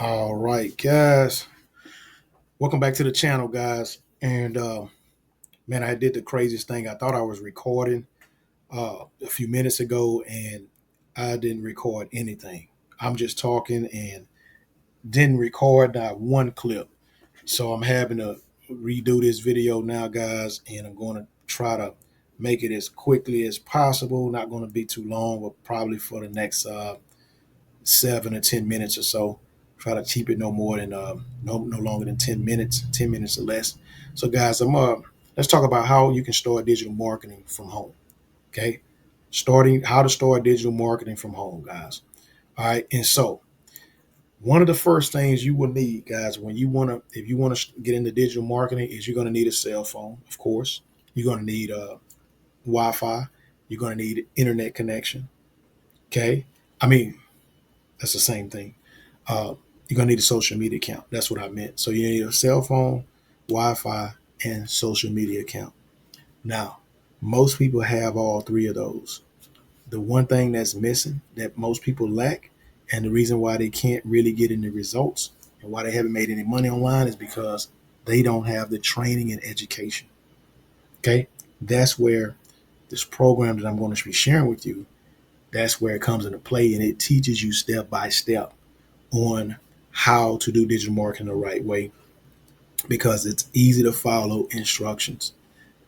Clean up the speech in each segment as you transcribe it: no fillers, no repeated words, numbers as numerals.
All right, guys. Welcome back to the channel, guys. And man, I did the craziest thing. I thought I was recording a few minutes ago, and I didn't record anything. I'm just talking and didn't record not one clip. So I'm having to redo this video now, guys, and I'm going to try to make it as quickly as possible. Not going to be too long, but probably for the next 7 or 10 minutes or so. Try to keep it no more than no longer than 10 minutes, 10 minutes or less. So, guys, let's talk about how you can start digital marketing from home. Okay, starting how to start digital marketing from home, guys. All right, and so one of the first things you will need, guys, when you want to, if you want to get into digital marketing, is you're going to need a cell phone, of course. You're going to need Wi-Fi. You're going to need internet connection. Okay, I mean that's the same thing. You're gonna need a social media account. That's what I meant. So you need a cell phone, Wi-Fi, and social media account. Now, most people have all three of those. The one thing that's missing that most people lack, and the reason why they can't really get any results and why they haven't made any money online is because they don't have the training and education. Okay, that's where this program that I'm going to be sharing with you, that's where it comes into play, and it teaches you step by step on how to do digital marketing the right way because it's easy to follow instructions,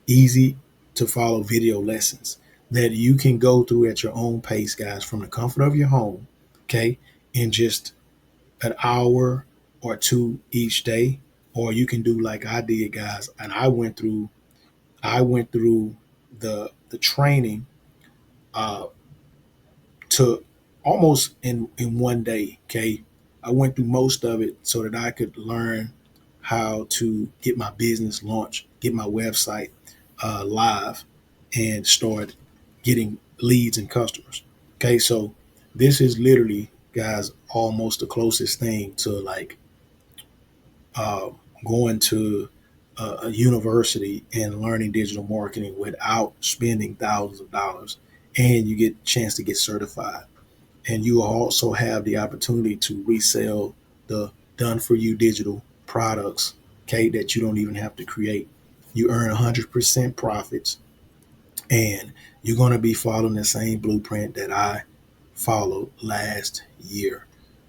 easy to follow video lessons that you can go through at your own pace, guys, from the comfort of your home, okay, in just an hour or two each day. Or you can do like I did, guys, and I went through the training uh, to almost in one day. Okay, I went through most of it so that I could learn how to get my business launched, get my website live, and start getting leads and customers. Okay, so this is literally, guys, almost the closest thing to like uh, going to a university and learning digital marketing without spending thousands of dollars, and you get a chance to get certified, and you also have the opportunity to resell the done for you digital products, okay, that you don't even have to create. You earn 100% profits, and you're going to be following the same blueprint that I followed last year.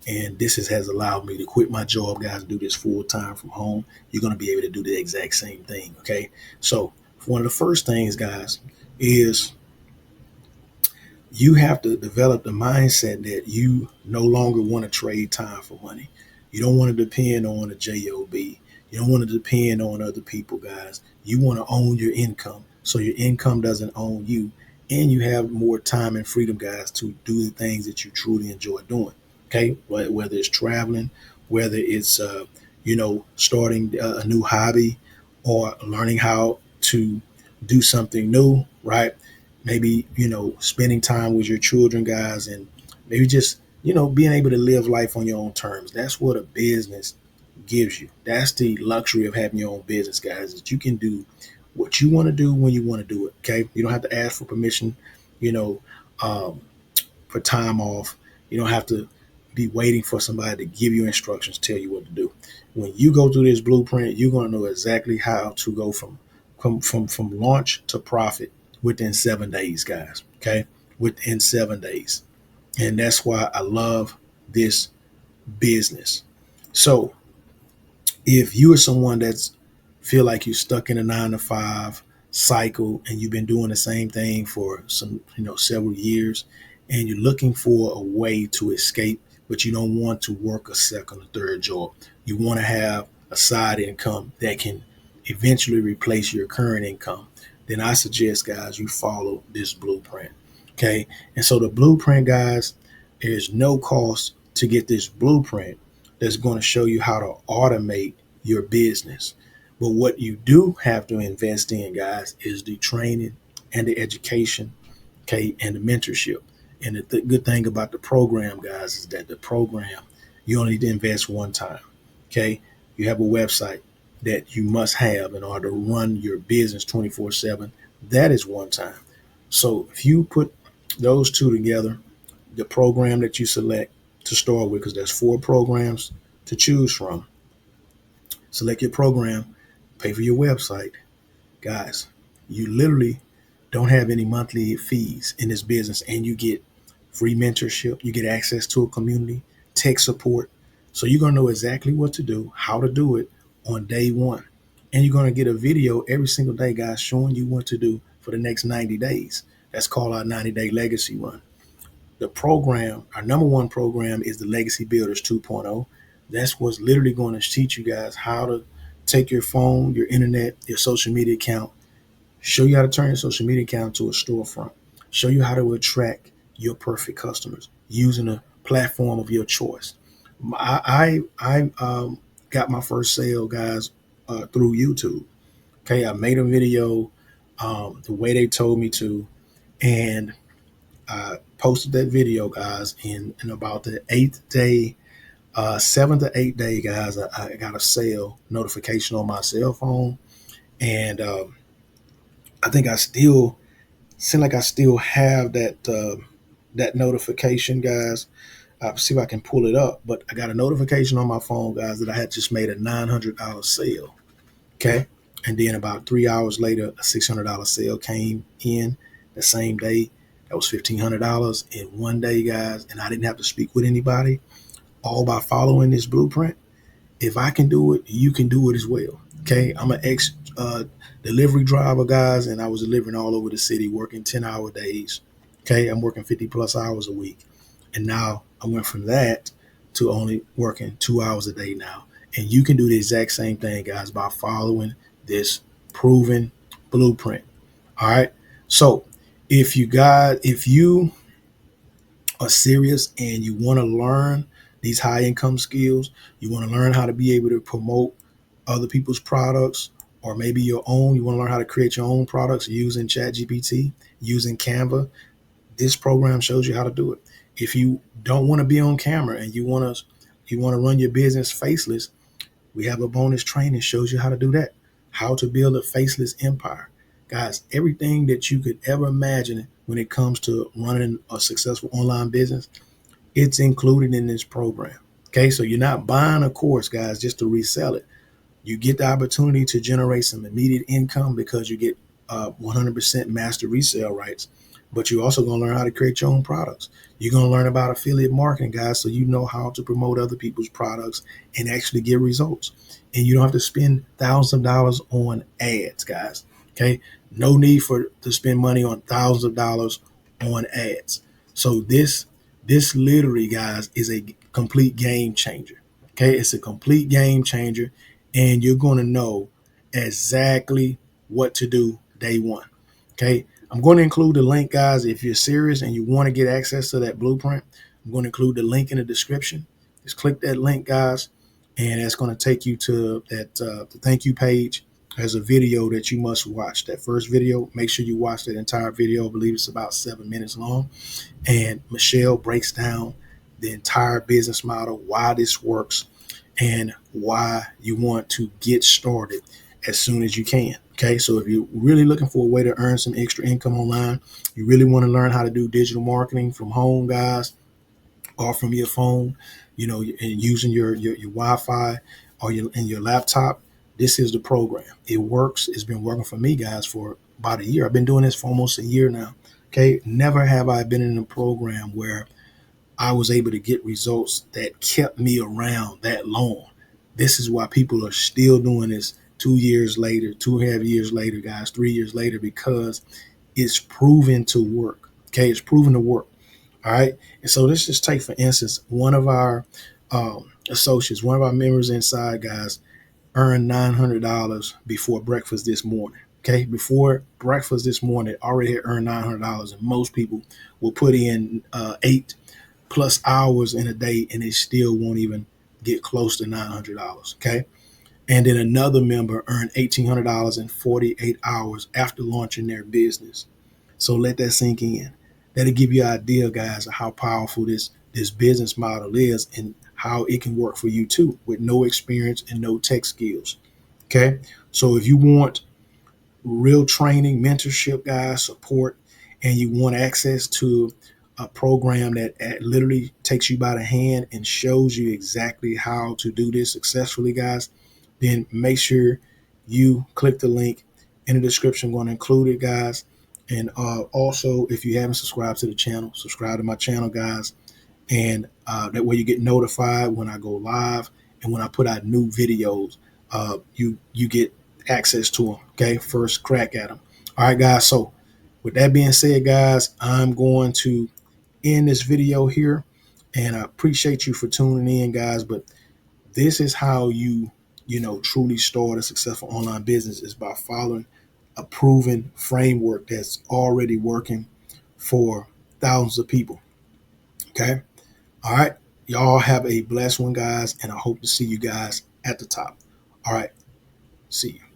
And has allowed me to quit my job, guys, and do this full time from home. You're going to be able to do the exact same thing, okay? So one of the first things, guys, is you have to develop the mindset that you no longer want to trade time for money. You don't want to depend on a job. You don't want to depend on other people, guys. You want to own your income so your income doesn't own you, and you have more time and freedom, guys, to do the things that you truly enjoy doing. Okay, whether it's traveling, whether it's starting a new hobby, or learning how to do something new, right? Maybe spending time with your children, guys, and maybe just being able to live life on your own terms. That's what a business gives you. That's the luxury of having your own business, guys, that you can do what you want to do when you want to do it. Okay, you don't have to ask for permission, you know um, for time off. You don't have to be waiting for somebody to give you instructions, tell you what to do. When you go through this blueprint, you're going to know exactly how to go from launch to profit within 7 days, guys. Okay, within 7 days, and that's why I love this business. So if you are someone that's feel like you're stuck in a 9 to 5 cycle and you've been doing the same thing for some several years, and you're looking for a way to escape, but you don't want to work a second or third job, you want to have a side income that can eventually replace your current income, then I suggest, guys, you follow this blueprint. Okay, and so the blueprint, guys, there's no cost to get this blueprint that's going to show you how to automate your business. But what you do have to invest in, guys, is the training and the education, okay, and the mentorship. And the good thing about the program, guys, is that the program, you only need to invest one time, okay? You have a website that you must have in order to run your business 24/7. That is one time. So if you put those two together, the program that you select to start with, because there's 4 programs to choose from. Select your program, pay for your website. Guys, you literally don't have any monthly fees in this business, and you get free mentorship, you get access to a community, tech support. So you're going to know exactly what to do, how to do it on day one. And you're going to get a video every single day, guys, showing you what to do for the next 90 days. That's called our 90-day legacy run. The program, our number one program, is the Legacy Builders 2.0. That's what's literally going to teach you guys how to take your phone, your internet, your social media account, show you how to turn your social media account to a storefront, show you how to attract your perfect customers using a platform of your choice. I got my first sale, guys, through YouTube. Okay, I made a video the way they told me to, and I posted that video, guys. In about the eighth day, 7 to 8 day, guys, I got a sale notification on my cell phone, and I think I still seem like I still have that notification, guys. See if I can pull it up. But I got a notification on my phone, guys, that I had just made a $900 sale. Okay, and then about 3 hours later, a $600 sale came in the same day. That was $1,500 in one day, guys, and I didn't have to speak with anybody. All by following this blueprint. If I can do it, you can do it as well. Okay, I'm an ex delivery driver, guys, and I was delivering all over the city, working 10-hour days. Okay, I'm working 50 plus hours a week, and now I went from that to only working 2 hours a day now. And you can do the exact same thing, guys, by following this proven blueprint. All right. So if you are serious and you want to learn these high income skills, you want to learn how to be able to promote other people's products or maybe your own, you want to learn how to create your own products using ChatGPT, using Canva, this program shows you how to do it. If you don't want to be on camera and you want to run your business faceless, we have a bonus training shows you how to do that. How to build a faceless empire. Guys, everything that you could ever imagine when it comes to running a successful online business, it's included in this program. Okay, so you're not buying a course, guys, just to resell it. You get the opportunity to generate some immediate income because you get 100% master resale rights, but you're also going to learn how to create your own products. You're going to learn about affiliate marketing, guys, so you know how to promote other people's products and actually get results. And you don't have to spend thousands of dollars on ads, guys. Okay, no need for to spend money on thousands of dollars on ads. So this literally, guys, is a complete game changer. Okay, it's a complete game changer, and you're going to know exactly what to do day one. Okay, I'm going to include the link, guys. If you're serious and you want to get access to that blueprint, I'm going to include the link in the description. Just click that link, guys, and it's going to take you to that the thank you page. There's a video that you must watch. That first video, make sure you watch that entire video. I believe it's about 7 minutes long. And Michelle breaks down the entire business model, why this works, and why you want to get started as soon as you can. Okay, so if you're really looking for a way to earn some extra income online, you really want to learn how to do digital marketing from home, guys, or from your phone, and using your Wi-Fi or your laptop, this is the program. It works. It's been working for me, guys, for about a year. I've been doing this for almost a year now. Okay, never have I been in a program where I was able to get results that kept me around that long. This is why people are still doing this 2 years later, 2.5 years later, guys, 3 years later, because it's proven to work. Okay, it's proven to work. All right. And so let's just take, for instance, one of our associates, one of our members inside, guys, earned $900 before breakfast this morning. Okay. Before breakfast this morning, already had earned $900. And most people will put in 8+ hours in a day and they still won't even get close to $900. Okay. And then another member earned $1,800 in 48 hours after launching their business. So let that sink in. That'll give you an idea, guys, of how powerful this business model is and how it can work for you too, with no experience and no tech skills. Okay. So if you want real training, mentorship, guys, support, and you want access to a program that literally takes you by the hand and shows you exactly how to do this successfully, guys, then make sure you click the link in the description. I'm going to include it, guys. And also, if you haven't subscribed to the channel, subscribe to my channel, guys. And that way you get notified when I go live and when I put out new videos. You get access to them. Okay, first crack at them. All right, guys. So with that being said, guys, I'm going to end this video here, and I appreciate you for tuning in, guys. But this is how you truly start a successful online business, is by following a proven framework that's already working for thousands of people. Okay. All right. Y'all have a blessed one, guys, and I hope to see you guys at the top. All right. See you.